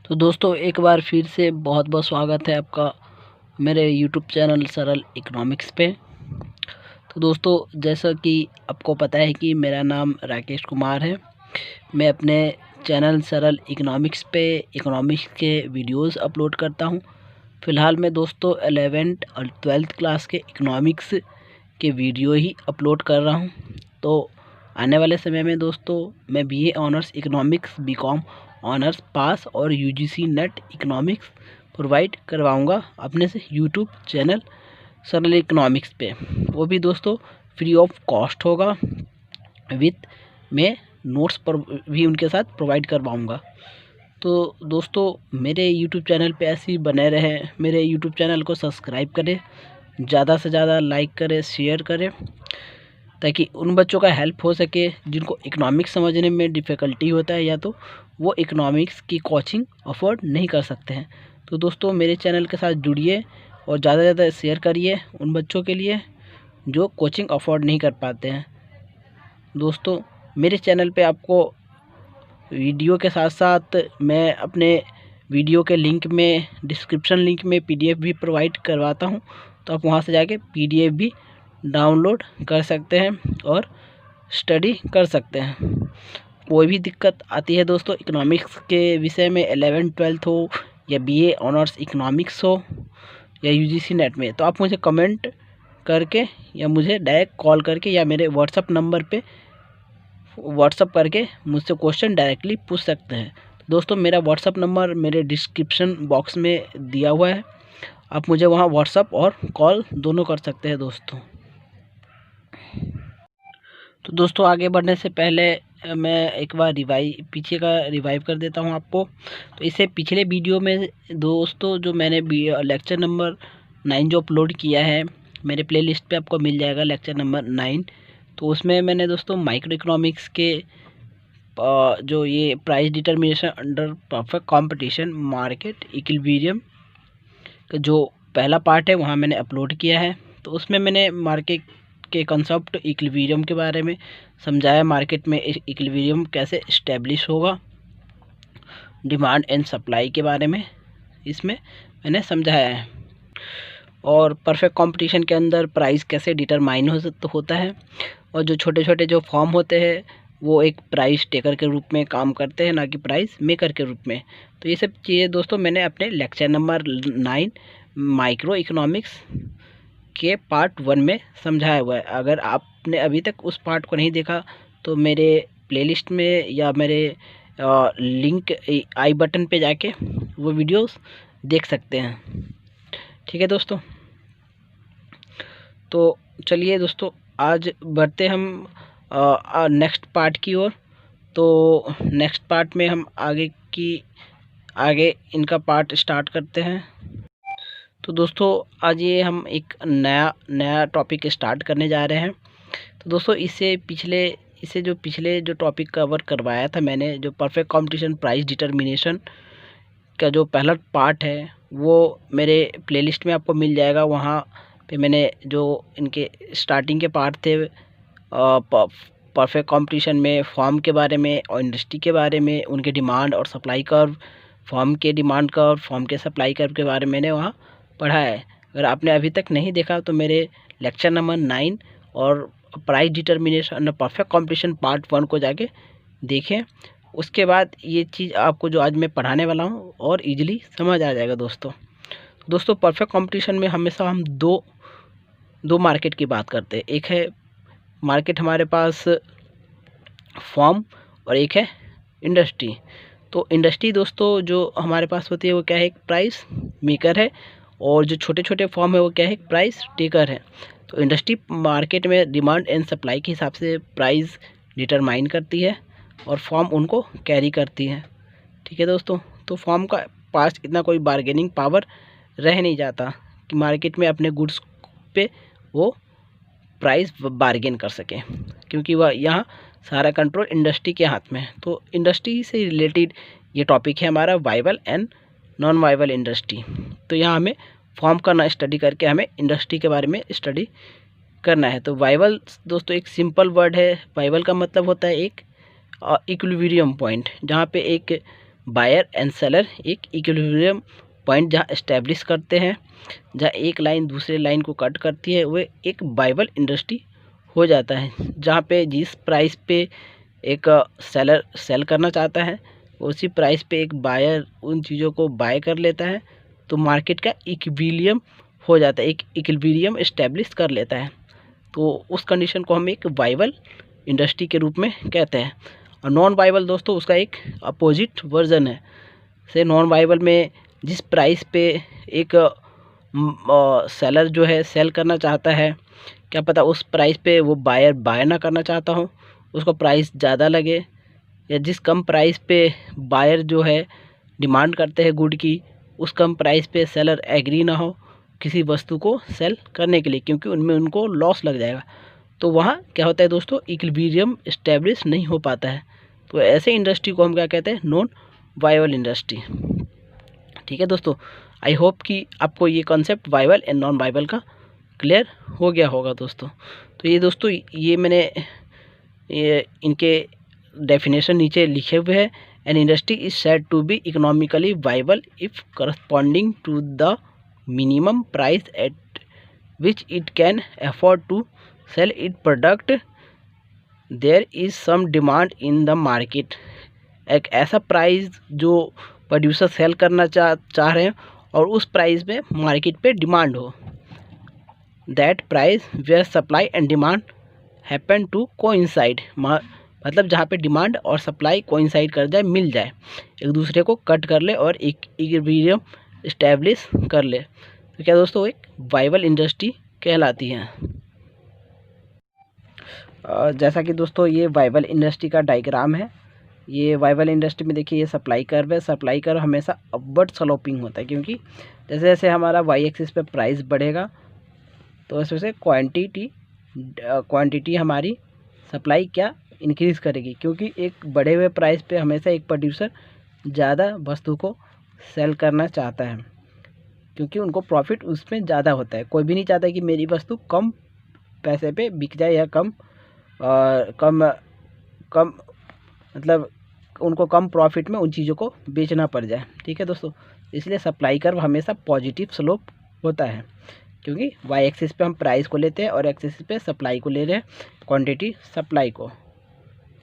तो दोस्तों एक बार फिर से बहुत बहुत स्वागत है आपका मेरे यूट्यूब चैनल सरल इकोनॉमिक्स पे। तो दोस्तों जैसा कि आपको पता है कि मेरा नाम राकेश कुमार है। मैं अपने चैनल सरल इकोनॉमिक्स पे इकोनॉमिक्स के वीडियोस अपलोड करता हूँ। फ़िलहाल मैं दोस्तों 11th और 12th क्लास के इकोनॉमिक्स के वीडियो ही अपलोड कर रहा हूँ। तो आने वाले समय में दोस्तों मैं BA honours economics, BCom honours pass और यूजीसी नेट इकोनॉमिक्स प्रोवाइड करवाऊँगा अपने से यूट्यूब चैनल सरल इकोनॉमिक्स पे। वो भी दोस्तों फ्री ऑफ कॉस्ट होगा, विथ मैं नोट्स पर भी उनके साथ प्रोवाइड करवाऊँगा। तो दोस्तों मेरे यूट्यूब चैनल पे ऐसे ही बने रहें। मेरे यूट्यूब चैनल को सब्सक्राइब करें, ज़्यादा से ज़्यादा लाइक करें, शेयर करें, ताकि उन बच्चों का हेल्प हो सके जिनको इकोनॉमिक्स समझने में डिफ़िकल्टी होता है या तो वो इकोनॉमिक्स की कोचिंग अफोर्ड नहीं कर सकते हैं। तो दोस्तों मेरे चैनल के साथ जुड़िए और ज़्यादा से ज़्यादा शेयर करिए उन बच्चों के लिए जो कोचिंग अफोर्ड नहीं कर पाते हैं। दोस्तों मेरे चैनल पे आपको वीडियो के साथ साथ मैं अपने वीडियो के लिंक में, डिस्क्रिप्शन लिंक में पीडीएफ भी प्रोवाइड करवाता हूँ। तो आप वहाँ से जाके पीडीएफ भी डाउनलोड कर सकते हैं और स्टडी कर सकते हैं। कोई भी दिक्कत आती है दोस्तों इकोनॉमिक्स के विषय में, 11th-12th हो या बीए ऑनर्स इकोनॉमिक्स हो या यूजीसी नेट में, तो आप मुझे कमेंट करके या मुझे डायरेक्ट कॉल करके या मेरे व्हाट्सअप नंबर पे व्हाट्सअप करके मुझसे क्वेश्चन डायरेक्टली पूछ सकते हैं। दोस्तों मेरा व्हाट्सअप नंबर मेरे डिस्क्रिप्शन बॉक्स में दिया हुआ है, आप मुझे वहाँ व्हाट्सअप और कॉल दोनों कर सकते हैं दोस्तों। तो दोस्तों आगे बढ़ने से पहले मैं एक बार पीछे का रिवाइव कर देता हूँ आपको। तो इससे पिछले वीडियो में दोस्तों जो मैंने लेक्चर नंबर 9 जो अपलोड किया है मेरे प्लेलिस्ट पे आपको मिल जाएगा, लेक्चर नंबर 9। तो उसमें मैंने दोस्तों माइक्रो इकोनॉमिक्स के जो ये price determination under perfect competition market equilibrium का जो पहला पार्ट है वहाँ मैंने अपलोड किया है। तो उसमें मैंने मार्केट के कंसेप्ट इक्विलिब्रियम के बारे में समझाया, मार्केट में इक्विलिब्रियम कैसे इस्टेब्लिश होगा, डिमांड एंड सप्लाई के बारे में इसमें मैंने समझाया है, और परफेक्ट कंपटीशन के अंदर प्राइस कैसे डिटरमाइन होता है, और जो छोटे छोटे जो फॉर्म होते हैं वो एक प्राइस टेकर के रूप में काम करते हैं, ना कि प्राइस मेकर के रूप में। तो ये सब चीज़ें दोस्तों मैंने अपने लेक्चर नंबर 9 माइक्रो इकोनॉमिक्स के पार्ट 1 में समझाया हुआ है। अगर आपने अभी तक उस पार्ट को नहीं देखा तो मेरे प्लेलिस्ट में या मेरे लिंक आई बटन पे जाके वो वीडियोस देख सकते हैं। ठीक है दोस्तों, तो चलिए दोस्तों आज बढ़ते हम नेक्स्ट पार्ट की ओर। तो नेक्स्ट पार्ट में हम आगे इनका पार्ट स्टार्ट करते हैं। तो दोस्तों आज ये हम एक नया टॉपिक स्टार्ट करने जा रहे हैं। तो दोस्तों इससे जो पिछले जो टॉपिक कवर करवाया था मैंने, जो परफेक्ट कंपटीशन प्राइस डिटर्मिनेशन का जो पहला पार्ट है वो मेरे प्लेलिस्ट में आपको मिल जाएगा। वहाँ पे मैंने जो इनके स्टार्टिंग के पार्ट थे परफेक्ट कंपटीशन में, फॉर्म के बारे में और इंडस्ट्री के बारे में, उनके डिमांड और सप्लाई कर्व, फॉर्म के डिमांड कर्व, फॉर्म के सप्लाई कर्व के बारे में मैंने वहाँ पढ़ा है। अगर आपने अभी तक नहीं देखा तो मेरे लेक्चर नंबर 9 और price determination perfect competition part 1 को जाके देखें। उसके बाद ये चीज़ आपको जो आज मैं पढ़ाने वाला हूँ और इजीली समझ आ जाएगा दोस्तों परफेक्ट कंपटीशन में हमेशा हम दो मार्केट की बात करते हैं। एक है मार्केट हमारे पास फॉर्म और एक है इंडस्ट्री। तो इंडस्ट्री दोस्तों जो हमारे पास होती है वो क्या है, एक प्राइस मेकर है, और जो छोटे छोटे फॉर्म है वो क्या है, एक प्राइस टेकर है। तो इंडस्ट्री मार्केट में डिमांड एंड सप्लाई के हिसाब से प्राइस डिटरमाइन करती है और फॉर्म उनको कैरी करती है। ठीक है दोस्तों, तो फॉर्म का पास इतना कोई बार्गेनिंग पावर रह नहीं जाता कि मार्केट में अपने गुड्स पे वो प्राइस बार्गेन कर सके, क्योंकि वह यहाँ सारा कंट्रोल इंडस्ट्री के हाथ में है। तो इंडस्ट्री से रिलेटेड ये टॉपिक है हमारा, viable and non viable industry. तो यहाँ हमें फॉर्म करना स्टडी करके हमें इंडस्ट्री के बारे में स्टडी करना है। तो वाइबल दोस्तों एक सिंपल वर्ड है। वाइबल का मतलब होता है एक इक्विलिब्रियम पॉइंट, जहाँ पे एक बायर एंड सेलर एक इक्विलिब्रियम पॉइंट जहाँ एस्टेब्लिश करते हैं, जहाँ एक लाइन दूसरे लाइन को कट करती है, वो एक वाइबल इंडस्ट्री हो जाता है। जहाँ पे जिस प्राइस पे एक सेलर सेल करना चाहता है उसी प्राइस पे एक बायर उन चीज़ों को बाय कर लेता है, तो मार्केट का इक्विलिब्रियम हो जाता है, एक इक्विलिब्रियम एस्टेब्लिश कर लेता है। तो उस कंडीशन को हम एक वाइबल इंडस्ट्री के रूप में कहते हैं। और नॉन वाइबल दोस्तों उसका एक अपोजिट वर्जन है। से नॉन वाइबल में जिस प्राइस पे एक सेलर जो है सेल करना चाहता है, क्या पता उस प्राइस पे वो बायर बाय ना करना चाहता हो, उसको प्राइस ज़्यादा लगे, या जिस कम प्राइस पे बायर जो है डिमांड करते हैं गुड की, उस कम प्राइस पे सेलर एग्री ना हो किसी वस्तु को सेल करने के लिए, क्योंकि उनमें उनको लॉस लग जाएगा। तो वहाँ क्या होता है दोस्तों, इक्विलिब्रियम इस्टेब्लिश नहीं हो पाता है। तो ऐसे इंडस्ट्री को हम क्या कहते हैं, नॉन वाइबल इंडस्ट्री। ठीक है दोस्तों, आई होप कि आपको ये concept viable and non viable का क्लियर हो गया होगा दोस्तों। तो ये दोस्तों ये मैंने इनके डेफिनेशन नीचे लिखे हुए हैं। An industry is said to be economically viable if corresponding to the minimum price at which it can afford to sell it product there is some demand in the market. एक ऐसा price जो producer cell करना चाह रहे हैं और उस price में मार्केट पे डिमांड हो, that price where supply and demand happen to coincide. मतलब जहाँ पे डिमांड और सप्लाई कोइंसाइड कर जाए, मिल जाए, एक दूसरे को कट कर ले और एक इक्विलिब्रियम इस्टेब्लिश कर ले, तो क्या दोस्तों एक वाइबल इंडस्ट्री कहलाती है। जैसा कि दोस्तों ये वाइबल इंडस्ट्री का डायग्राम है। ये वाइबल इंडस्ट्री में देखिए ये सप्लाई कर्व है। सप्लाई कर्व हमेशा अपवर्ड स्लोपिंग होता है, क्योंकि जैसे जैसे हमारा वाई एक्सिस पे प्राइस बढ़ेगा तो इस वजह से क्वांटिटी हमारी सप्लाई क्या इंक्रीज़ करेगी, क्योंकि एक बढ़े हुए प्राइस पे हमेशा एक प्रोड्यूसर ज़्यादा वस्तु को सेल करना चाहता है, क्योंकि उनको प्रॉफिट उसमें ज़्यादा होता है। कोई भी नहीं चाहता कि मेरी वस्तु कम पैसे पे बिक जाए या कम मतलब उनको कम प्रॉफिट में उन चीज़ों को बेचना पड़ जाए। ठीक है दोस्तों, इसलिए सप्लाई कर्व हमेशा पॉजिटिव स्लोप होता है, क्योंकि वाई एक्सिस पे हम प्राइस को लेते हैं और एक्सिस पे सप्लाई को ले रहे हैं, क्वांटिटी सप्लाई को।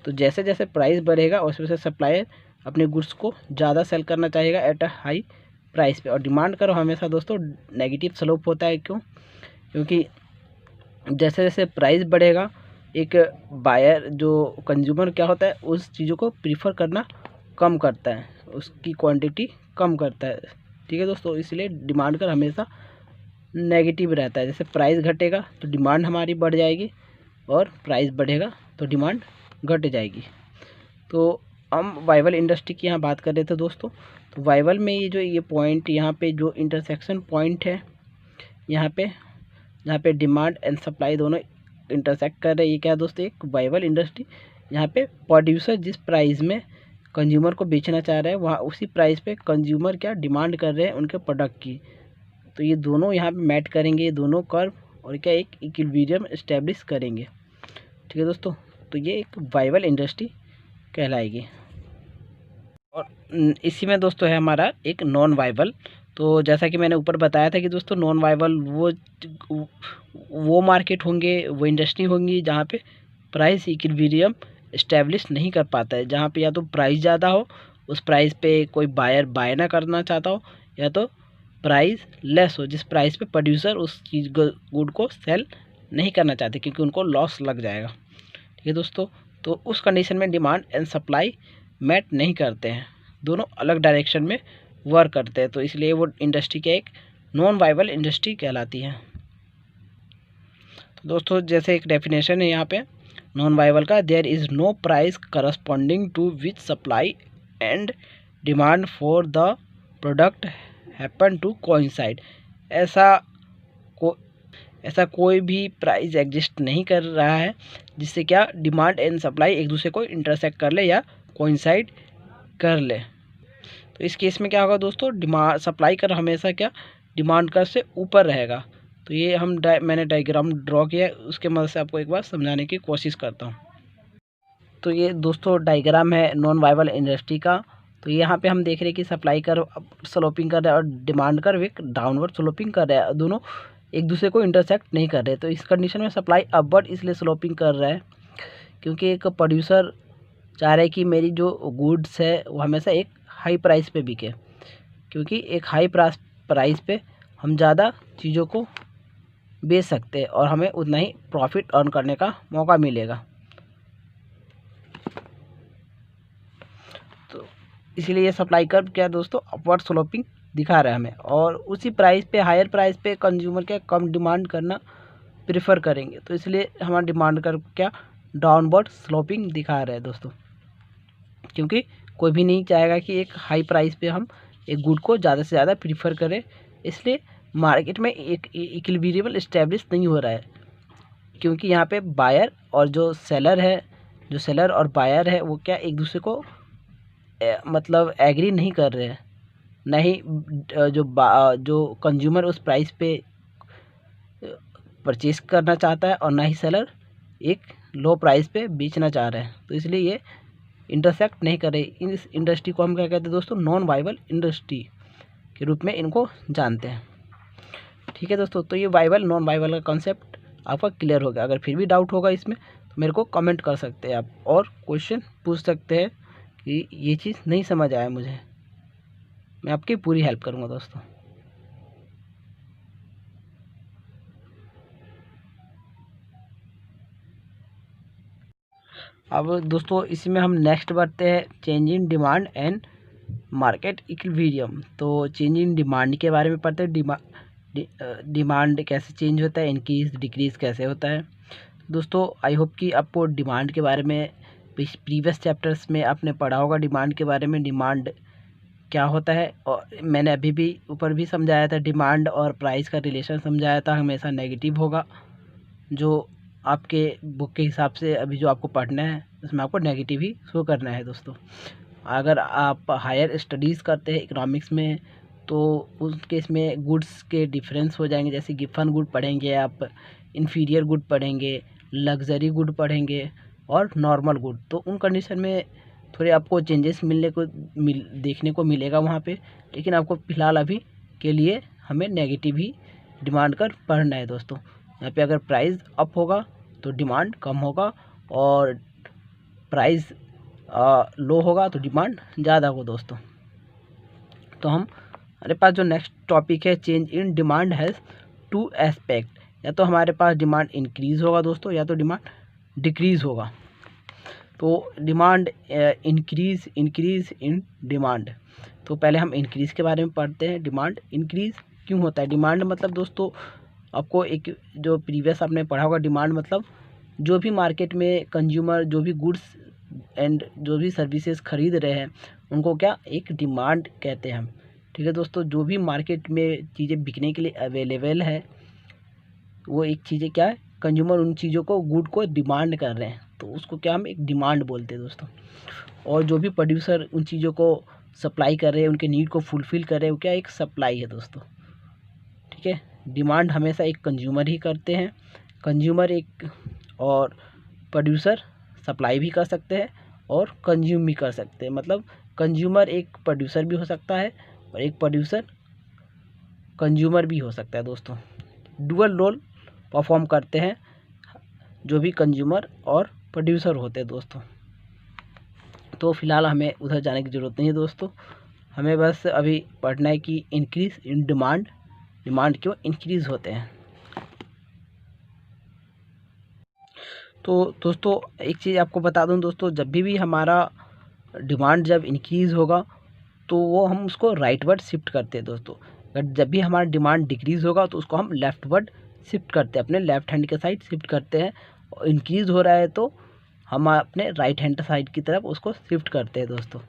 तो जैसे जैसे प्राइस बढ़ेगा उस वजह से सप्लायर अपने गुड्स को ज़्यादा सेल करना चाहेगा एट अ हाई प्राइस पे। और डिमांड कर्व हमेशा दोस्तों नेगेटिव स्लोप होता है। क्यों? क्योंकि जैसे जैसे प्राइस बढ़ेगा एक बायर जो कंज्यूमर क्या होता है उस चीज़ों को प्रीफर करना कम करता है, उसकी क्वांटिटी कम करता है। ठीक है दोस्तों, इसलिए डिमांड कर्व हमेशा नेगेटिव रहता है। जैसे प्राइस घटेगा तो डिमांड हमारी बढ़ जाएगी और प्राइस बढ़ेगा तो डिमांड घट जाएगी। तो हम वाइबल इंडस्ट्री की यहाँ बात कर रहे थे दोस्तों। तो वाइबल में ये जो ये पॉइंट यहाँ पे जो इंटरसेक्शन पॉइंट है, यहाँ पे जहाँ पे डिमांड एंड सप्लाई दोनों इंटरसेक्ट कर रहे हैं, ये क्या है दोस्तों एक वाइबल इंडस्ट्री। यहाँ पे प्रोड्यूसर जिस प्राइस में कंज्यूमर को बेचना चाह रहा है वहाँ उसी प्राइस पे कंज्यूमर क्या डिमांड कर रहे हैं उनके प्रोडक्ट की। तो ये दोनों यहाँ पे मैट करेंगे, ये दोनों कर्व, और क्या एक इक्विलिब्रियम एस्टेब्लिश करेंगे। ठीक है दोस्तों, तो ये एक वाइबल इंडस्ट्री कहलाएगी। और इसी में दोस्तों है हमारा एक नॉन वाइबल। तो जैसा कि मैंने ऊपर बताया था कि दोस्तों नॉन वाइबल वो मार्केट होंगे, वो इंडस्ट्री होंगी जहाँ पे प्राइस इक्विलिब्रियम इस्टेब्लिश नहीं कर पाता है, जहाँ पे या तो प्राइस ज़्यादा हो, उस प्राइस पे कोई बायर बाय ना करना चाहता हो, या तो प्राइस लेस हो जिस प्राइस पे प्रोड्यूसर उस चीज़ गुड को सेल नहीं करना चाहते, क्योंकि उनको लॉस लग जाएगा। ठीक है दोस्तों, तो उस कंडीशन में डिमांड एंड सप्लाई मैट नहीं करते हैं, दोनों अलग डायरेक्शन में वर्क करते हैं। तो इसलिए वो इंडस्ट्री के एक नॉन वाइबल इंडस्ट्री कहलाती है। तो दोस्तों जैसे एक डेफिनेशन है यहाँ पे नॉन वाइबल का, there is no price corresponding to which supply and demand for the product happen to coincide. ऐसा कोई भी प्राइस एग्जिस्ट नहीं कर रहा है जिससे क्या डिमांड एंड सप्लाई एक दूसरे को इंटरसेक्ट कर ले या कोइंसाइड कर ले। तो इस केस में क्या होगा दोस्तों, डिमांड सप्लाई कर हमेशा क्या डिमांड कर से ऊपर रहेगा। तो ये मैंने डायग्राम ड्रॉ किया है, उसके मदद से आपको एक बार समझाने की कोशिश करता हूँ। तो ये दोस्तों डायग्राम है नॉन वाइबल इंडस्ट्री का। तो यहाँ पे हम देख रहे हैं कि सप्लाई कर्व स्लोपिंग कर रहा है और डिमांड कर्व एक डाउनवर्ड स्लोपिंग कर रहा है, दोनों एक दूसरे को इंटरसेक्ट नहीं कर रहे। तो इस कंडीशन में सप्लाई अपवर्ड इसलिए स्लोपिंग कर रहा है क्योंकि एक प्रोड्यूसर चाह रहा है कि मेरी जो गुड्स है वो हमेशा एक हाई प्राइस पे बिके, क्योंकि एक हाई प्राइस पे हम ज़्यादा चीज़ों को बेच सकते हैं और हमें उतना ही प्रॉफिट अर्न करने का मौका मिलेगा। तो इसलिए ये सप्लाई कर्व क्या है दोस्तों, अपवर्ड स्लोपिंग दिखा रहा है हमें, और उसी प्राइस पे हायर प्राइस पे कंज्यूमर क्या कम डिमांड करना प्रेफर करेंगे, तो इसलिए हमारा डिमांड कर्व क्या डाउनवर्ड स्लोपिंग दिखा रहा है दोस्तों, क्योंकि कोई भी नहीं चाहेगा कि एक हाई प्राइस पे हम एक गुड को ज़्यादा से ज़्यादा प्रीफर करें। इसलिए मार्केट में एक इक्विलिब्रियम इस्टेब्लिश नहीं हो रहा है, क्योंकि यहाँ पे बायर और जो सेलर है, जो सेलर और बायर है वो क्या एक दूसरे को मतलब एग्री नहीं कर रहे हैं, ना ही जो कंज्यूमर उस प्राइस पे परचेज करना चाहता है और ना ही सेलर एक लो प्राइस पे बेचना चाह रहे हैं। तो इसलिए ये इंटरसेक्ट नहीं कर रही। इस इंडस्ट्री को हम क्या कहते हैं दोस्तों, नॉन वाइबल इंडस्ट्री के रूप में इनको जानते हैं। ठीक है दोस्तों, तो ये वाइबल नॉन वाइबल का कॉन्सेप्ट आपका क्लियर हो गया। अगर फिर भी डाउट होगा इसमें तो मेरे को कमेंट कर सकते हैं आप, और क्वेश्चन पूछ सकते हैं कि ये चीज़ नहीं समझ आया मुझे, मैं आपकी पूरी हेल्प करूँगा दोस्तों। अब दोस्तों इसमें हम नेक्स्ट बढ़ते हैं change in demand and market equilibrium. तो चेंज इन डिमांड के बारे में पढ़ते हैं, डिमांड कैसे चेंज होता है, इंक्रीज डिक्रीज़ कैसे होता है। दोस्तों आई होप कि आपको डिमांड के बारे में प्रीवियस चैप्टर्स में आपने पढ़ा होगा, डिमांड के बारे में, डिमांड क्या होता है, और मैंने अभी भी ऊपर भी समझाया था, डिमांड और प्राइस का रिलेशन समझाया था, हमेशा नेगेटिव होगा। जो आपके बुक के हिसाब से अभी जो आपको पढ़ना है उसमें आपको नेगेटिव ही शो करना है दोस्तों। अगर आप हायर स्टडीज़ करते हैं इकोनॉमिक्स में तो उस केस में गुड्स के डिफरेंस हो जाएंगे, जैसे गिफन गुड पढ़ेंगे आप, इन्फीरियर गुड पढ़ेंगे, लग्जरी गुड पढ़ेंगे और नॉर्मल गुड। तो उन कंडीशन में थोड़े आपको चेंजेस देखने को मिलेगा वहाँ पे, लेकिन आपको फ़िलहाल अभी के लिए हमें नेगेटिव ही डिमांड कर पढ़ना है दोस्तों। यहाँ पे अगर प्राइस अप होगा तो डिमांड कम होगा, और प्राइस लो होगा तो डिमांड ज़्यादा होगा दोस्तों। तो हमारे पास जो नेक्स्ट टॉपिक है, change in demand has to aspect, या तो हमारे पास डिमांड इंक्रीज़ होगा दोस्तों, या तो डिमांड डिक्रीज़ होगा। तो डिमांड इंक्रीज़ इन डिमांड, तो पहले हम इंक्रीज़ के बारे में पढ़ते हैं। डिमांड इंक्रीज़ क्यों होता है? डिमांड मतलब दोस्तों आपको एक जो प्रीवियस आपने पढ़ा होगा, डिमांड मतलब जो भी मार्केट में कंज्यूमर जो भी गुड्स एंड जो भी सर्विसेज खरीद रहे हैं उनको क्या एक डिमांड कहते हैं हम। ठीक है दोस्तों, जो भी मार्केट में चीज़ें बिकने के लिए अवेलेबल है वो एक चीज़ें क्या है, कंज्यूमर उन चीज़ों को गुड को डिमांड कर रहे हैं, तो उसको क्या हम एक डिमांड बोलते हैं दोस्तों। और जो भी प्रोड्यूसर उन चीज़ों को सप्लाई कर रहे हैं, उनके नीड को फुलफ़िल कर रहे हैं, वो क्या एक सप्लाई है दोस्तों। ठीक है, डिमांड हमेशा एक कंज्यूमर ही करते हैं, कंज्यूमर एक, और प्रोड्यूसर सप्लाई भी कर सकते हैं और कंज्यूम भी कर सकते हैं। मतलब कंज्यूमर एक प्रोड्यूसर भी हो सकता है और एक प्रोड्यूसर कंज्यूमर भी हो सकता है दोस्तों। डुअल रोल परफॉर्म करते हैं जो भी कंज्यूमर और प्रोड्यूसर होते हैं दोस्तों। तो फ़िलहाल हमें उधर जाने की ज़रूरत नहीं है दोस्तों, हमें बस अभी पढ़ना है कि इंक्रीज़ इन डिमांड, डिमांड क्यों इंक्रीज़ होते हैं। तो दोस्तों एक चीज़ आपको बता दूं दोस्तों, जब भी हमारा डिमांड जब इंक्रीज़ होगा तो वो हम उसको राइटवर्ड शिफ्ट करते हैं दोस्तों। अगर जब भी हमारा डिमांड डिक्रीज़ होगा तो उसको हम लेफ्टवर्ड शिफ्ट करते हैं, अपने लेफ्ट हैंड के साइड शिफ्ट करते हैं। और इंक्रीज़ हो रहा है तो हम अपने राइट हैंड साइड की तरफ उसको शिफ्ट करते हैं दोस्तों।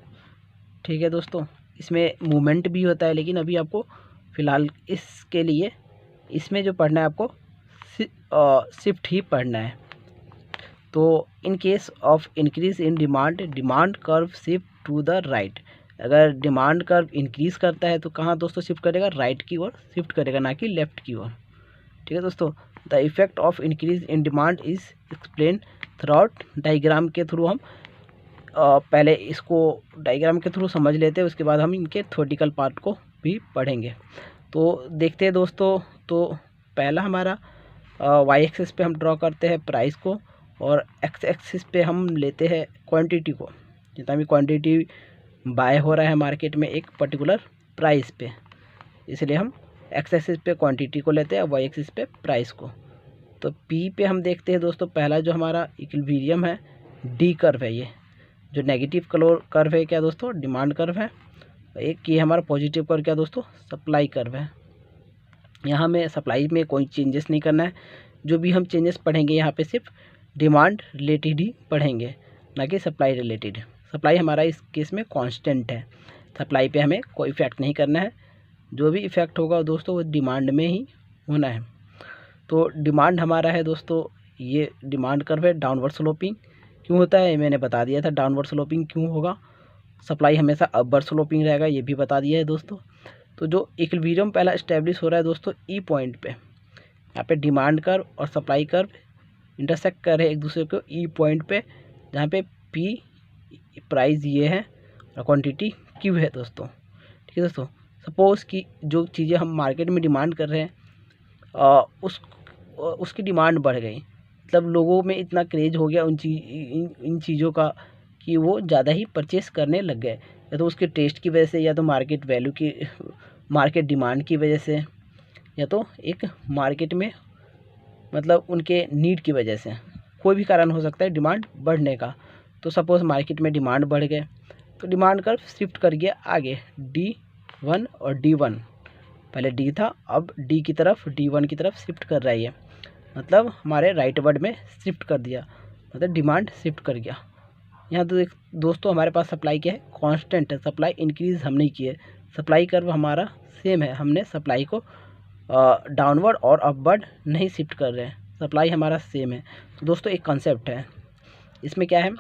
ठीक है दोस्तों, इसमें मूवमेंट भी होता है, लेकिन अभी आपको फ़िलहाल इसके लिए इसमें जो पढ़ना है आपको शिफ्ट ही पढ़ना है। तो in case of increase in demand, demand curve shift to the right. अगर डिमांड कर्व इंक्रीज़ करता है तो कहाँ दोस्तों शिफ्ट करेगा, राइट की ओर शिफ्ट करेगा, ना कि लेफ़्ट की ओर। ठीक है दोस्तों, the effect of increase in demand is explain through out, diagram के थ्रू हम पहले इसको डायग्राम के थ्रू समझ लेते हैं, उसके बाद हम इनके थ्योरेटिकल पार्ट को भी पढ़ेंगे। तो देखते हैं दोस्तों, तो पहला हमारा वाई एक्सिस पे हम ड्रॉ करते हैं प्राइस को, और एक्स एक्सिस पे हम लेते हैं क्वांटिटी को, जितना भी क्वांटिटी बाय हो रहा है मार्केट में एक पर्टिकुलर प्राइस पे, इसलिए हम एक्स एक्सिस पे क्वांटिटी को लेते हैं, वाई एक्सिस पे प्राइस को। तो पी पे हम देखते हैं दोस्तों, पहला जो हमारा इक्विलिब्रियम है डी कर्व है, ये जो नेगेटिव कर्व है क्या दोस्तों, डिमांड कर्व है। एक ये हमारा पॉजिटिव कर्व क्या दोस्तों, सप्लाई कर्व है। यहाँ में सप्लाई में कोई चेंजेस नहीं करना है, जो भी हम चेंजेस पढ़ेंगे यहाँ पे सिर्फ डिमांड रिलेटेड ही पढ़ेंगे, ना कि सप्लाई रिलेटेड। सप्लाई हमारा इस केस में कांस्टेंट है, सप्लाई पे हमें कोई इफेक्ट नहीं करना है, जो भी इफेक्ट होगा दोस्तों वो डिमांड में ही होना है। तो डिमांड हमारा है दोस्तों, ये डिमांड कर्व है डाउनवर्ड स्लोपिंग। क्यों होता है मैंने बता दिया था, डाउनवर्ड स्लोपिंग क्यों होगा। सप्लाई हमेशा अपवर्ड स्लोपिंग रहेगा, ये भी बता दिया है दोस्तों। तो जो इक्विलिब्रियम पहला इस्टेब्लिश हो रहा है दोस्तों ई पॉइंट पे, यहाँ पे डिमांड कर्व और सप्लाई कर्व इंटरसेक्ट कर रहे हैं एक दूसरे को ई पॉइंट पे, जहाँ पे पी प्राइस ये है और क्वांटिटी क्यू है दोस्तों। ठीक है दोस्तों, सपोज़ कि जो चीज़ें हम मार्केट में डिमांड कर रहे हैं उसकी डिमांड बढ़ गई, मतलब लोगों में इतना क्रेज हो गया इन चीज़ों का कि वो ज़्यादा ही परचेस करने लग गए, या तो उसके टेस्ट की वजह से, या तो मार्केट वैल्यू की, मार्केट डिमांड की वजह से, या तो एक मार्केट में मतलब उनके नीड की वजह से, कोई भी कारण हो सकता है डिमांड बढ़ने का। तो सपोज़ मार्केट में डिमांड बढ़ गए, तो डिमांड कर्व शिफ्ट कर गया आगे D1 और D1, पहले D था अब D की तरफ, D1 की तरफ शिफ्ट कर रहा है ये, मतलब हमारे राइट वर्ड में शिफ्ट कर दिया, मतलब डिमांड शिफ्ट कर गया। यहाँ तो दोस्तों हमारे पास सप्लाई क्या है, कांस्टेंट है, सप्लाई इंक्रीज़ हम नहीं किए, सप्लाई कर्व हमारा सेम है, हमने सप्लाई को डाउनवर्ड और अपवर्ड नहीं शिफ्ट कर रहे हैं, सप्लाई हमारा सेम है। तो दोस्तों एक कॉन्सेप्ट है इसमें, क्या है,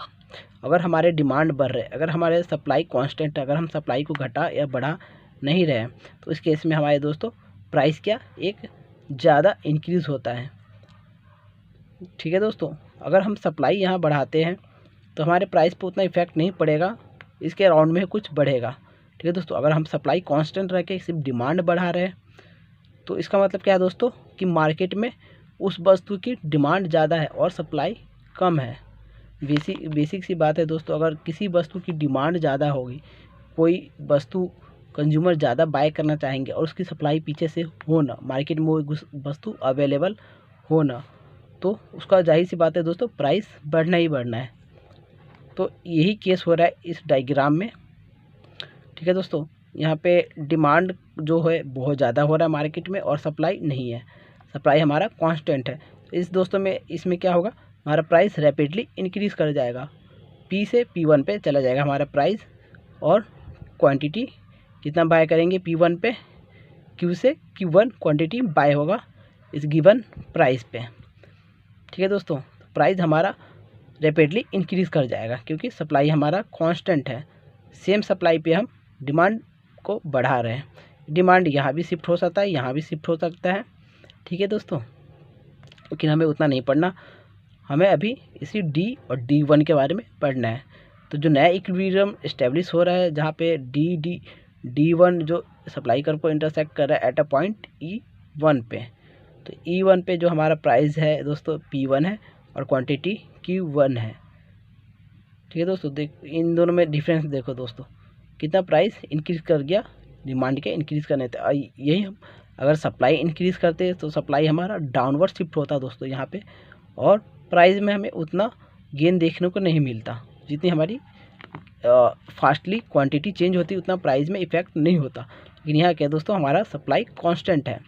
अगर हमारे डिमांड बढ़ रहे, अगर हमारे सप्लाई कांस्टेंट है, अगर हम सप्लाई को घटा या बढ़ा नहीं रहे, तो इस केस में हमारे दोस्तों प्राइस क्या एक ज़्यादा इंक्रीज़ होता है। ठीक है दोस्तों, अगर हम सप्लाई यहाँ बढ़ाते हैं तो हमारे प्राइस पे उतना इफेक्ट नहीं पड़ेगा, इसके अराउंड में कुछ बढ़ेगा। ठीक है दोस्तों, अगर हम सप्लाई कांस्टेंट रख के सिर्फ डिमांड बढ़ा रहे हैं, तो इसका मतलब क्या है दोस्तों कि मार्केट में उस वस्तु की डिमांड ज़्यादा है और सप्लाई कम है। बेसिक सी बात है दोस्तों, अगर किसी वस्तु की डिमांड ज़्यादा होगी, कोई वस्तु कंज्यूमर ज़्यादा बाय करना चाहेंगे और उसकी सप्लाई पीछे से होना, मार्केट में वो वस्तु अवेलेबल होना, तो उसका जाहिर सी बात है दोस्तों प्राइस बढ़ना ही बढ़ना है। तो यही केस हो रहा है इस डायग्राम में। ठीक है दोस्तों, यहाँ पे डिमांड जो है बहुत ज़्यादा हो रहा है मार्केट में और सप्लाई नहीं है, सप्लाई हमारा कांस्टेंट है। तो इस दोस्तों में इसमें क्या होगा, हमारा प्राइस रैपिडली इंक्रीज़ कर जाएगा, पी से P1 पे चला जाएगा हमारा प्राइस, और क्वांटिटी कितना बाय करेंगे P1 पे, Q से Q1 क्वांटिटी बाय होगा इस गिवन प्राइस पे। ठीक है दोस्तों, प्राइस हमारा रैपिडली इंक्रीज़ कर जाएगा क्योंकि सप्लाई हमारा कांस्टेंट है, सेम सप्लाई पे हम डिमांड को बढ़ा रहे हैं, डिमांड यहाँ भी शिफ्ट हो सकता है, यहाँ भी शिफ्ट हो सकता है। ठीक है दोस्तों, लेकिन हमें उतना नहीं पढ़ना, हमें अभी इसी D और D1 के बारे में पढ़ना है। तो जो नया इक्विलिब्रियम एस्टेब्लिश हो रहा है, जहाँ पे D1 जो सप्लाई कर्व को इंटरसेक्ट कर रहा है एट अ पॉइंट E1 पे, तो E1 पे जो हमारा प्राइस है दोस्तों P1 है और क्वांटिटी Q1 है। ठीक है दोस्तों, इन दोनों में डिफरेंस देखो दोस्तों, कितना प्राइस इंक्रीज़ कर गया डिमांड के इंक्रीज़ करने थे। यही हम अगर सप्लाई इंक्रीज़ करते तो सप्लाई हमारा डाउनवर्ड शिफ्ट होता दोस्तों यहाँ पे, और प्राइस में हमें उतना गेन देखने को नहीं मिलता, जितनी हमारी फास्टली क्वांटिटी चेंज होती उतना प्राइस में इफेक्ट नहीं होता। लेकिन यहाँ क्या दोस्तों, हमारा सप्लाई कांस्टेंट है,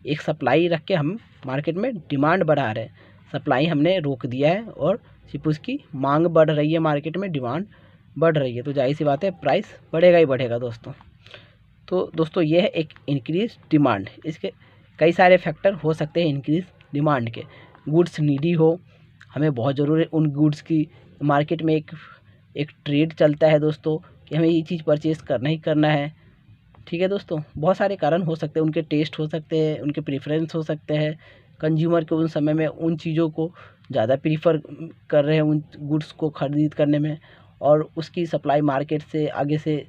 एक सप्लाई रख के हम मार्केट में डिमांड बढ़ा रहे हैं, सप्लाई हमने रोक दिया है और सिर्फ उसकी मांग बढ़ रही है, मार्केट में डिमांड बढ़ रही है, तो जाहिर सी बात है प्राइस बढ़ेगा ही बढ़ेगा दोस्तों। तो दोस्तों ये है एक इंक्रीज डिमांड, इसके कई सारे फैक्टर हो सकते हैं इंक्रीज डिमांड के। गुड्स नीडी हो, हमें बहुत ज़रूरी है उन गुड्स की, मार्केट में एक ट्रेड चलता है दोस्तों कि हमें ये चीज़ परचेज़ करना ही करना है। ठीक है दोस्तों, बहुत सारे कारण हो सकते हैं, उनके टेस्ट हो सकते हैं, उनके प्रेफरेंस हो सकते हैं, कंज्यूमर के उन समय में उन चीज़ों को ज़्यादा प्रीफर कर रहे हैं उन गुड्स को खरीद करने में, और उसकी सप्लाई मार्केट से आगे से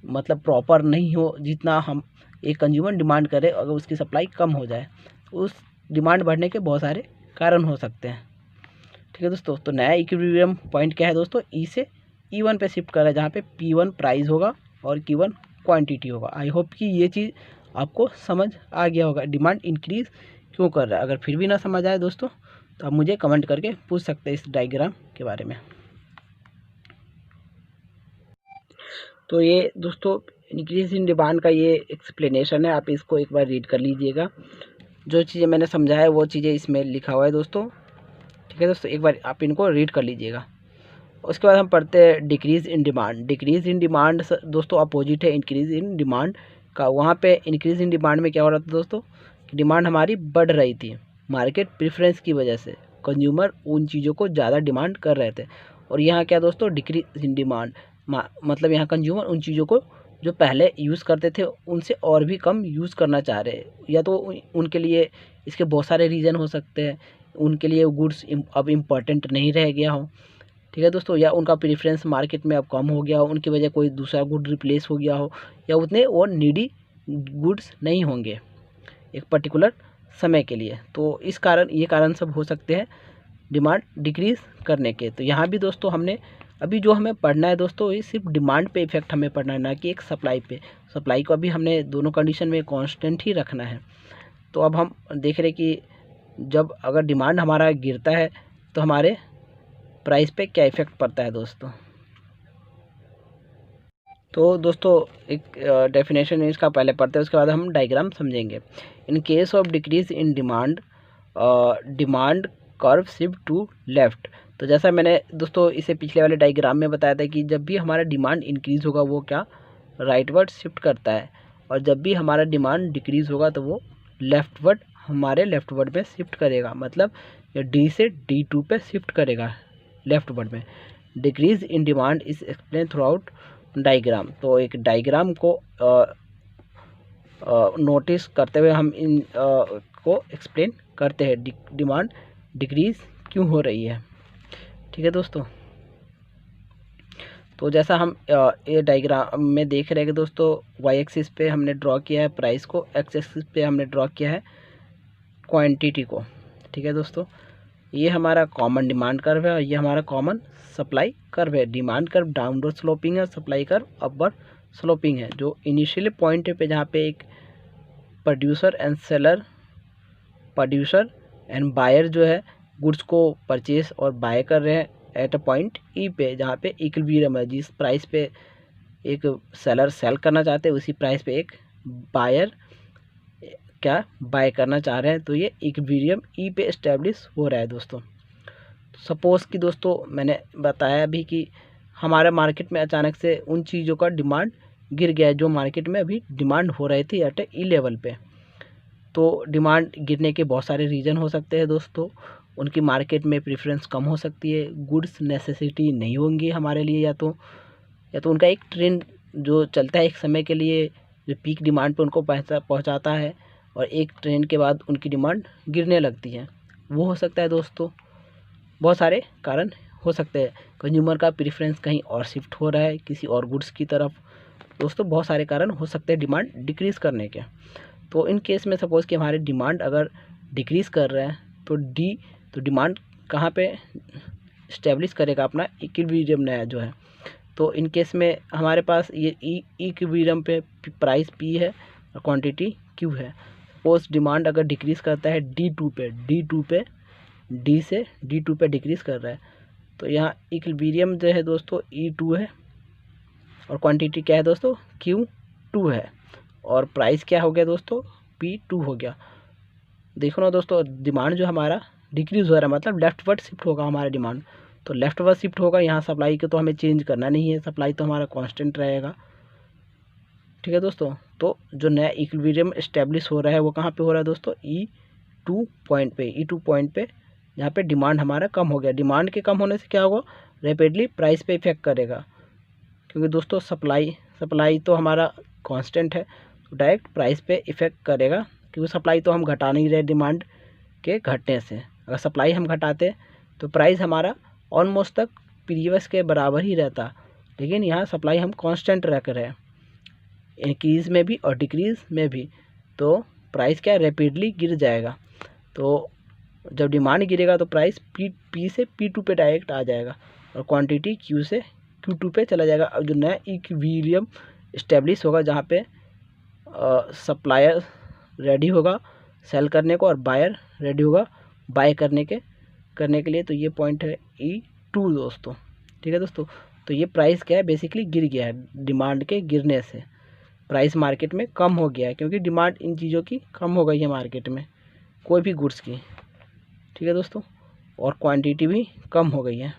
मतलब प्रॉपर नहीं हो, जितना हम एक कंज्यूमर डिमांड करे, अगर उसकी सप्लाई कम हो जाए तो उस डिमांड बढ़ने के बहुत सारे कारण हो सकते हैं। ठीक है दोस्तों, तो नया इक्विलिब्रियम पॉइंट क्या है दोस्तों, ई से E1 पे शिफ्ट कर रहा है, जहाँ पे P1 प्राइस होगा और Q1 क्वांटिटी होगा। आई होप कि ये चीज़ आपको समझ आ गया होगा, डिमांड इंक्रीज़ क्यों कर रहा है। अगर फिर भी ना समझ आए दोस्तों तो आप मुझे कमेंट करके पूछ सकते हैं इस डायग्राम के बारे में। तो ये दोस्तों इंक्रीज इन डिमांड का ये एक्सप्लेनेशन है, आप इसको एक बार रीड कर लीजिएगा। जो चीज़ें मैंने समझाया वो चीज़ें इसमें लिखा हुआ है दोस्तों। ठीक है दोस्तों, एक बार आप इनको रीड कर लीजिएगा। उसके बाद हम पढ़ते हैं decrease in demand. Decrease in demand दोस्तों अपोजिट है इंक्रीज़ इन डिमांड का। वहाँ पे इंक्रीज़ इन डिमांड में क्या हो रहा था दोस्तों, डिमांड हमारी बढ़ रही थी मार्केट प्रेफरेंस की वजह से, कंज्यूमर उन चीज़ों को ज़्यादा डिमांड कर रहे थे। और यहाँ क्या दोस्तों, डिक्रीज इन डिमांड मतलब यहाँ कंज्यूमर उन चीज़ों को जो पहले यूज़ करते थे उनसे और भी कम यूज़ करना चाह रहे हैं, या तो उनके लिए इसके बहुत सारे रीज़न हो सकते हैं। उनके लिए गुड्स अब इम्पॉर्टेंट नहीं रह गया हो, ठीक है दोस्तों, या उनका प्रेफरेंस मार्केट में अब कम हो गया हो, उनकी वजह कोई दूसरा गुड रिप्लेस हो गया हो, या उतने वो नीडी गुड्स नहीं होंगे एक पर्टिकुलर समय के लिए। तो इस कारण ये कारण सब हो सकते हैं डिमांड डिक्रीज़ करने के। तो यहाँ भी दोस्तों हमने अभी जो हमें पढ़ना है दोस्तों, ये सिर्फ डिमांड पे इफेक्ट हमें पढ़ना है, ना कि एक सप्लाई पे। सप्लाई को अभी हमने दोनों कंडीशन में कांस्टेंट ही रखना है। तो अब हम देख रहे कि जब अगर डिमांड हमारा गिरता है तो हमारे प्राइस पे क्या इफेक्ट पड़ता है दोस्तों। तो दोस्तों एक डेफिनेशन इसका पहले पढ़ते हैं, उसके बाद हम डायग्राम समझेंगे। In case of decrease in demand, demand curve shift to left. तो जैसा मैंने दोस्तों इसे पिछले वाले डायग्राम में बताया था कि जब भी हमारा डिमांड इंक्रीज़ होगा वो क्या राइटवर्ड शिफ्ट करता है, और जब भी हमारा डिमांड डिक्रीज़ होगा तो वो लेफ्टवर्ड हमारे लेफ्टवर्ड में शिफ्ट करेगा, मतलब डी से D2 पे शिफ्ट करेगा लेफ्टवर्ड में। Decrease in demand is explain through out diagram. तो एक डायग्राम को नोटिस करते हुए हम इन को एक्सप्लेन करते हैं डिमांड डिक्रीज क्यों हो रही है। ठीक है दोस्तों, तो जैसा हम ये डायग्राम में देख रहे हैं कि दोस्तों वाई एक्सिस पे हमने ड्रॉ किया है प्राइस को, एक्स एक्सिस पे हमने ड्रॉ किया है क्वांटिटी को। ठीक है दोस्तों, ये हमारा कॉमन डिमांड कर्व है और ये हमारा कॉमन सप्लाई कर्व है। डिमांड कर्व डाउनवर्ड स्लोपिंग है, सप्लाई कर्व अपवर्ड स्लोपिंग है। जो इनिशियल पॉइंट पे जहाँ पे एक प्रोड्यूसर एंड बायर जो है गुड्स को परचेस और बाय कर रहे हैं एट अ पॉइंट ई पे, जहाँ पे इक्विलिब्रियम है। जिस प्राइस पे एक सेलर सेल करना चाहते हैं उसी प्राइस पे एक बायर क्या बाय करना चाह रहे हैं, तो ये इक्विलिब्रियम ई पे एस्टेब्लिश हो रहा है दोस्तों। सपोज़ कि दोस्तों मैंने बताया अभी कि हमारे मार्केट में अचानक से उन चीज़ों का डिमांड गिर गया है जो मार्केट में अभी डिमांड हो रही थी एट ई लेवल पे। तो डिमांड गिरने के बहुत सारे रीज़न हो सकते हैं दोस्तों। उनकी मार्केट में प्रेफरेंस कम हो सकती है, गुड्स नेसेसिटी नहीं होंगी हमारे लिए, या तो उनका एक ट्रेंड जो चलता है एक समय के लिए जो पीक डिमांड पे उनको पहुंचाता है, और एक ट्रेंड के बाद उनकी डिमांड गिरने लगती है, वो हो सकता है दोस्तों। बहुत सारे कारण हो सकते हैं, कंज्यूमर का प्रेफरेंस कहीं और शिफ्ट हो रहा है किसी और गुड्स की तरफ, दोस्तों बहुत सारे कारण हो सकते हैं डिमांड डिक्रीज़ करने के। तो इन केस में सपोज़ कि हमारे डिमांड अगर डिक्रीज़ कर रहे हैं तो डिमांड कहाँ पे इस्टेब्लिश करेगा अपना इक्विलिब्रियम नया जो है। तो इन केस में हमारे पास ये इक्विलिब्रियम पे प्राइस P है और क्वांटिटी Q है। सपोज डिमांड अगर डिक्रीज़ करता है D2 पे D से D2 पे डिक्रीज़ कर रहा है, तो यहाँ इक्विलिब्रियम जो है दोस्तों E2 है और क्वांटिटी क्या है दोस्तों Q2 है, और प्राइस क्या हो गया दोस्तों P2 हो गया। देखो ना दोस्तों, डिमांड जो हमारा डिक्रीज़ हो रहा है मतलब लेफ्टवर्ड शिफ्ट होगा हमारा डिमांड, तो लेफ्टवर्ड शिफ्ट होगा। यहाँ सप्लाई को तो हमें चेंज करना नहीं है, सप्लाई तो हमारा कांस्टेंट रहेगा। ठीक है दोस्तों, तो जो नया इक्विलिब्रियम एस्टेब्लिश हो रहा है वो कहाँ पे हो रहा है दोस्तों E2 पॉइंट पे जहाँ पे डिमांड हमारा कम हो गया। डिमांड के कम होने से क्या होगा, रैपिडली प्राइस पे इफेक्ट करेगा, क्योंकि दोस्तों सप्लाई तो हमारा कांस्टेंट है, तो डायरेक्ट प्राइस पे इफेक्ट करेगा, क्योंकि सप्लाई तो हम घटा नहीं रहे डिमांड के घटने से। अगर सप्लाई हम घटाते तो प्राइस हमारा ऑलमोस्ट तक प्रीवियस के बराबर ही रहता, लेकिन यहाँ सप्लाई हम कांस्टेंट रख रहे हैं, इंक्रीज़ में भी और डिक्रीज़ में भी, तो प्राइस क्या रैपिडली गिर जाएगा। तो जब डिमांड गिरेगा तो प्राइस पी से P2 पे डायरेक्ट आ जाएगा और क्वांटिटी Q से Q2 पे चला जाएगा। अब जो नया इक्विलिब्रियम इस्टेब्लिश होगा जहाँ पे सप्लायर रेडी होगा सेल करने को और बायर रेडी होगा बाय करने के लिए। तो ये पॉइंट है E2 दोस्तों, ठीक है दोस्तों। तो ये प्राइस क्या है, बेसिकली गिर गया है, डिमांड के गिरने से प्राइस मार्केट में कम हो गया है, क्योंकि डिमांड इन चीज़ों की कम हो गई है मार्केट में, कोई भी गुड्स की, ठीक है दोस्तों। और क्वांटिटी भी कम हो गई है।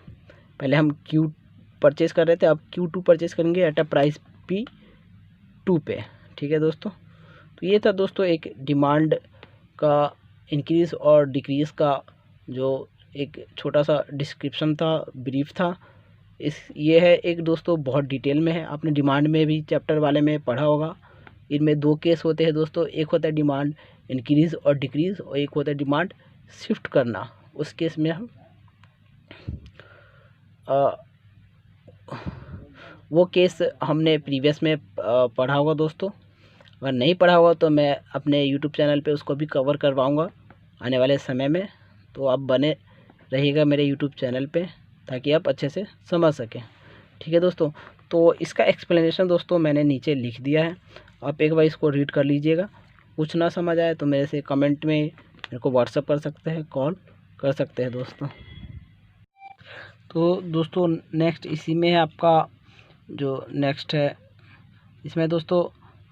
पहले हम Q परचेज़ कर रहे थे, अब Q2 परचेज़ करेंगे एट अ प्राइस P2 पे, ठीक है दोस्तों। तो ये था दोस्तों एक डिमांड का इंक्रीज़ और डिक्रीज़ का जो एक छोटा सा डिस्क्रिप्शन था, ब्रीफ था। ये है एक दोस्तों बहुत डिटेल में है, आपने डिमांड में भी चैप्टर वाले में पढ़ा होगा। इनमें दो केस होते हैं दोस्तों, एक होता है डिमांड इंक्रीज़ और डिक्रीज़ और एक होता है डिमांड शिफ्ट करना। उस केस में हम वो केस हमने प्रीवियस में पढ़ा होगा दोस्तों। अगर नहीं पढ़ा होगा तो मैं अपने यूट्यूब चैनल पे उसको भी कवर करवाऊँगा आने वाले समय में, तो आप बने रहिएगा मेरे यूट्यूब चैनल पे ताकि आप अच्छे से समझ सकें, ठीक है दोस्तों। तो इसका एक्सप्लेनेशन दोस्तों मैंने नीचे लिख दिया है, आप एक बार इसको रीड कर लीजिएगा। कुछ ना समझ आए तो मेरे से कमेंट में मेरे को व्हाट्सअप कर सकते हैं, कॉल कर सकते हैं दोस्तों। तो दोस्तों नेक्स्ट इसी में है आपका जो नेक्स्ट है, इसमें दोस्तों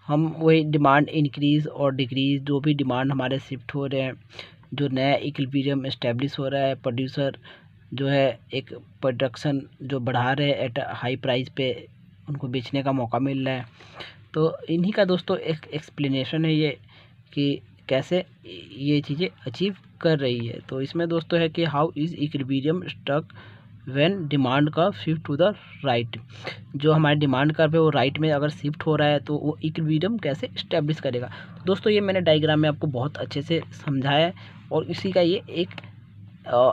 हम वही डिमांड इंक्रीज़ और डिक्रीज़, जो भी डिमांड हमारे शिफ्ट हो रहे हैं, जो नया इक्विलिब्रियम एस्टेब्लिश हो रहा है, प्रोड्यूसर जो है एक प्रोडक्शन जो बढ़ा रहे हैं एट हाई प्राइस पे, उनको बेचने का मौका मिल रहा है। तो इन्हीं का दोस्तों एक एक्सप्लेनेशन है ये कि कैसे ये चीज़ें अचीव कर रही है। तो इसमें दोस्तों है कि how is equilibrium stuck when demand curve shift to the right. जो हमारे डिमांड कर्व है वो राइट में अगर शिफ्ट हो रहा है तो वो इक्विलिब्रियम कैसे इस्टेब्लिश करेगा। तो दोस्तों ये मैंने डायग्राम में आपको बहुत अच्छे से समझाया है और इसी का ये एक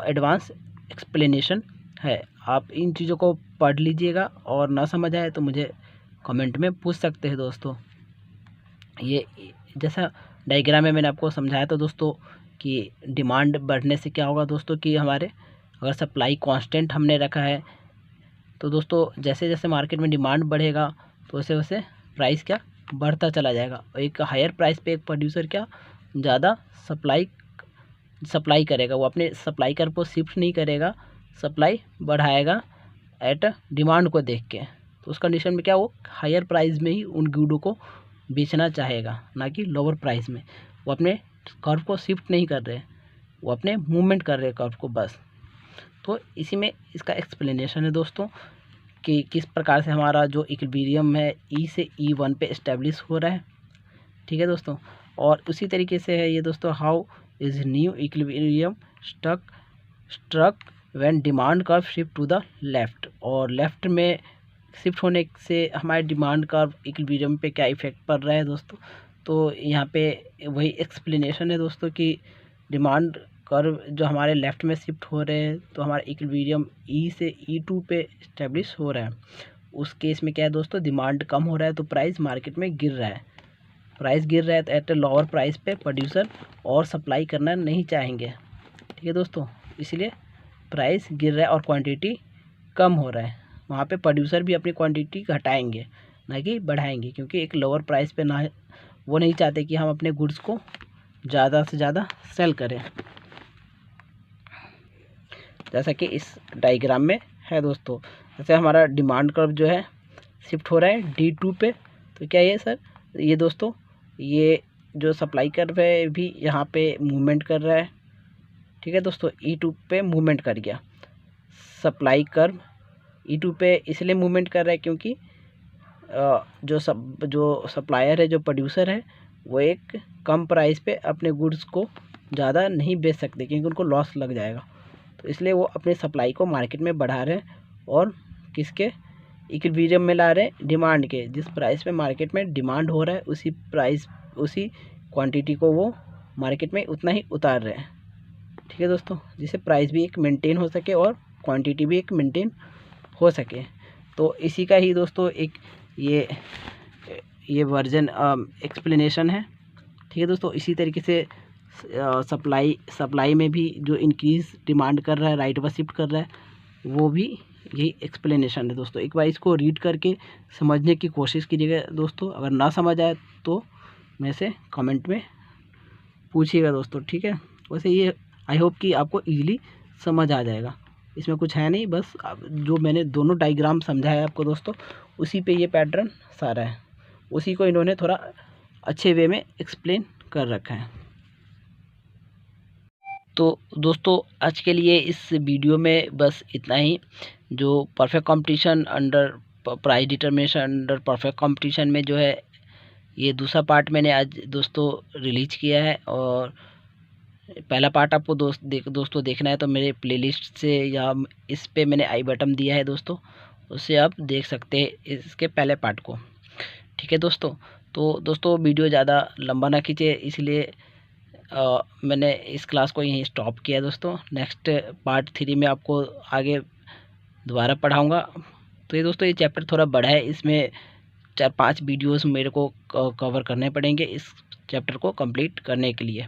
एडवांस एक्सप्लेनेशन है। आप इन चीज़ों को पढ़ लीजिएगा और ना समझ आए तो मुझे कमेंट में पूछ सकते हैं दोस्तों। ये जैसा डायग्राम में मैंने आपको समझाया था दोस्तों कि डिमांड बढ़ने से क्या होगा दोस्तों कि हमारे अगर सप्लाई कांस्टेंट हमने रखा है तो दोस्तों जैसे जैसे मार्केट में डिमांड बढ़ेगा तो वैसे वैसे प्राइस क्या बढ़ता चला जाएगा। और एक हायर प्राइस पे एक प्रोड्यूसर क्या ज़्यादा सप्लाई करेगा, वो अपने सप्लाई कर्व को शिफ्ट नहीं करेगा, सप्लाई बढ़ाएगा एट डिमांड को देख के। तो उस कंडीशन में क्या वो हायर प्राइस में ही उन गुडों को बेचना चाहेगा, ना कि लोअर प्राइस में। वो अपने कर्व को शिफ्ट नहीं कर रहे, वो अपने मूवमेंट कर रहे कर्व को बस। तो इसी में इसका एक्सप्लेनेशन है दोस्तों कि किस प्रकार से हमारा जो इक्विलिब्रियम है E से E1 पे इस्टेब्लिश हो रहा है, ठीक है दोस्तों। और उसी तरीके से है ये दोस्तों, how is new equilibrium struck when demand curve shift to the left. और लेफ़्ट में शिफ्ट होने से हमारे डिमांड कर्व इक्विलिब्रियम पे क्या इफ़ेक्ट पड़ रहा है दोस्तों। तो यहाँ पे वही एक्सप्लेनेशन है दोस्तों कि डिमांड कर्व जो हमारे लेफ़्ट में शिफ्ट हो रहे हैं तो हमारा इक्विलिब्रियम E से E2 पे इस्टेब्लिश हो रहा है। उस केस में क्या है दोस्तों, डिमांड कम हो रहा है तो प्राइस मार्केट में गिर रहा है। प्राइस गिर रहा है तो एट लोअर प्राइस पे प्रोड्यूसर और सप्लाई करना नहीं चाहेंगे, ठीक है दोस्तों। इसलिए प्राइस गिर रहा है और क्वांटिटी कम हो रहा है। वहाँ पे प्रोड्यूसर भी अपनी क्वांटिटी घटाएंगे ना कि बढ़ाएंगे, क्योंकि एक लोअर प्राइस पे ना वो नहीं चाहते कि हम अपने गुड्स को ज़्यादा से ज़्यादा सेल करें, जैसा कि इस डायग्राम में है दोस्तों। जैसे हमारा डिमांड कर्व जो है शिफ्ट हो रहा है D2 पे, तो क्या ये सर ये दोस्तों ये जो सप्लाई कर्व है भी यहाँ पे मूवमेंट कर रहा है, ठीक है दोस्तों। E2 पे मूवमेंट कर गया, सप्लाई कर्व E2 पे इसलिए मूवमेंट कर रहा है क्योंकि जो सप्लायर है, जो प्रोड्यूसर है, वो एक कम प्राइस पे अपने गुड्स को ज़्यादा नहीं बेच सकते क्योंकि उनको लॉस लग जाएगा। तो इसलिए वो अपने सप्लाई को मार्केट में बढ़ा रहे हैं और किसके इक्विलिब्रियम में ला रहे हैं, डिमांड के। जिस प्राइस पे मार्केट में डिमांड हो रहा है उसी क्वांटिटी को वो मार्केट में उतना ही उतार रहे हैं, ठीक है दोस्तों, जिससे प्राइस भी एक मेंटेन हो सके और क्वांटिटी भी एक मेंटेन हो सके। तो इसी का ही दोस्तों एक ये वर्जन एक्सप्लेनेशन है। ठीक है दोस्तों, इसी तरीके से सप्लाई में भी जो इंक्रीज़ डिमांड कर रहा है, राइट व शिफ्ट कर रहा है, वो भी यही एक्सप्लेनेशन है दोस्तों। एक बार इसको रीड करके समझने की कोशिश कीजिएगा दोस्तों। अगर ना समझ आए तो मेरे से कमेंट में पूछिएगा दोस्तों, ठीक है। वैसे ये आई होप कि आपको ईजिली समझ आ जाएगा। इसमें कुछ है नहीं, बस जो मैंने दोनों डायग्राम समझाया आपको दोस्तों, उसी पे ये पैटर्न सारा है, उसी को इन्होंने थोड़ा अच्छे वे में एक्सप्लेन कर रखा है। तो दोस्तों आज के लिए इस वीडियो में बस इतना ही। जो perfect competition under price determination under perfect competition में जो है, ये दूसरा पार्ट मैंने आज दोस्तों रिलीज किया है। और पहला पार्ट आपको दोस्तों देखना है तो मेरे प्लेलिस्ट से या इस पे मैंने आई बटन दिया है दोस्तों, उससे आप देख सकते हैं इसके पहले पार्ट को। ठीक है दोस्तों। तो दोस्तों वीडियो ज़्यादा लंबा ना खींचे, इसलिए मैंने इस क्लास को यहीं स्टॉप किया दोस्तों। नेक्स्ट पार्ट 3 में आपको आगे दोबारा पढ़ाऊँगा। तो ये दोस्तों ये चैप्टर थोड़ा बड़ा है, इसमें 4-5 वीडियोस मेरे को कवर करने पड़ेंगे इस चैप्टर को कंप्लीट करने के लिए।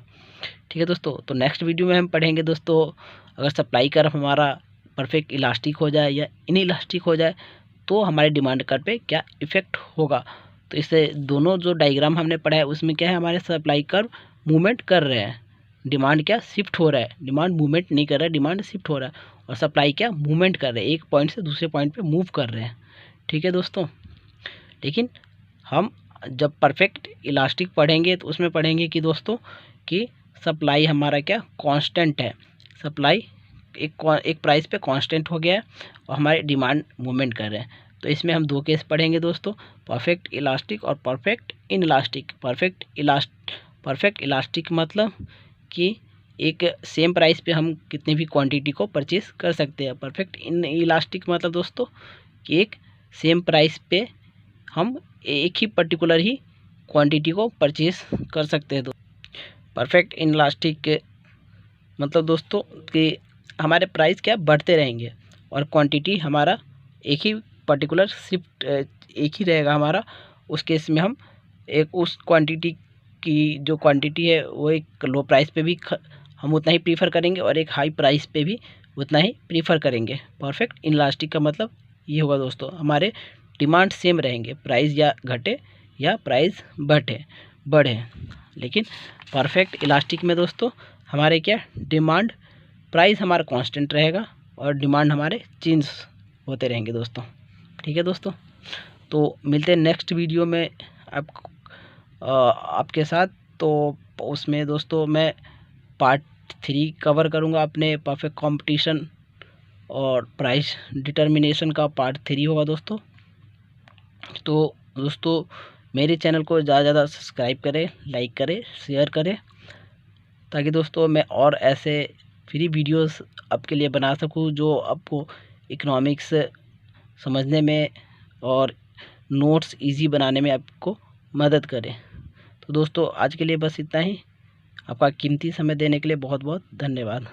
ठीक है दोस्तों। तो नेक्स्ट वीडियो में हम पढ़ेंगे दोस्तों, अगर सप्लाई कर्व हमारा परफेक्ट इलास्टिक हो जाए या इनइलास्टिक हो जाए तो हमारे डिमांड कर्व पे क्या इफ़ेक्ट होगा। तो इससे दोनों जो डायग्राम हमने पढ़ा है उसमें क्या है, हमारे सप्लाई कर्व मूवमेंट कर रहे हैं, डिमांड क्या शिफ्ट हो रहा है, डिमांड मूवमेंट नहीं कर रहा है, डिमांड शिफ्ट हो रहा है, और सप्लाई क्या मूवमेंट कर रहे हैं, एक पॉइंट से दूसरे पॉइंट पे मूव कर रहे हैं। ठीक है दोस्तों। लेकिन हम जब परफेक्ट इलास्टिक पढ़ेंगे तो उसमें पढ़ेंगे कि दोस्तों कि सप्लाई हमारा क्या कांस्टेंट है, सप्लाई एक प्राइस पे कांस्टेंट हो गया है और हमारे डिमांड मूवमेंट कर रहे हैं। तो इसमें हम 2 केस पढ़ेंगे दोस्तों, परफेक्ट इलास्टिक और परफेक्ट इनइलास्टिक। परफेक्ट इलास्टिक मतलब कि एक सेम प्राइस पे हम कितनी भी क्वांटिटी को परचेज़ कर सकते हैं। परफेक्ट इनइलास्टिक मतलब दोस्तों कि एक सेम प्राइस पे हम एक ही पर्टिकुलर ही क्वांटिटी को परचेज़ कर सकते हैं। तो परफेक्ट इनइलास्टिक मतलब दोस्तों कि हमारे प्राइस क्या बढ़ते रहेंगे और क्वांटिटी हमारा एक ही पर्टिकुलर शिफ्ट एक ही रहेगा हमारा। उस केस में हम एक उस क्वांटिटी की जो क्वांटिटी है वो एक लो प्राइस पे भी हम उतना ही प्रीफर करेंगे और एक हाई प्राइस पे भी उतना ही प्रीफर करेंगे। परफेक्ट इनइलास्टिक का मतलब ये होगा दोस्तों, हमारे डिमांड सेम रहेंगे, प्राइस या घटे या प्राइस बढ़े। लेकिन परफेक्ट इलास्टिक में दोस्तों हमारे क्या डिमांड प्राइस हमारा कांस्टेंट रहेगा और डिमांड हमारे चेंज होते रहेंगे दोस्तों। ठीक है दोस्तों। तो मिलते हैं नेक्स्ट वीडियो में आपके साथ। तो उसमें दोस्तों मैं पार्ट 3 कवर करूँगा अपने परफेक्ट कंपटीशन, और प्राइस डिटर्मिनेशन का पार्ट 3 होगा दोस्तों। तो दोस्तों मेरे चैनल को ज़्यादा से ज़्यादा सब्सक्राइब करें, लाइक करें, शेयर करें, ताकि दोस्तों मैं और ऐसे फ्री वीडियोस आपके लिए बना सकूं जो आपको इकोनॉमिक्स समझने में और नोट्स इजी बनाने में आपको मदद करे। तो दोस्तों आज के लिए बस इतना ही। आपका कीमती समय देने के लिए बहुत बहुत धन्यवाद।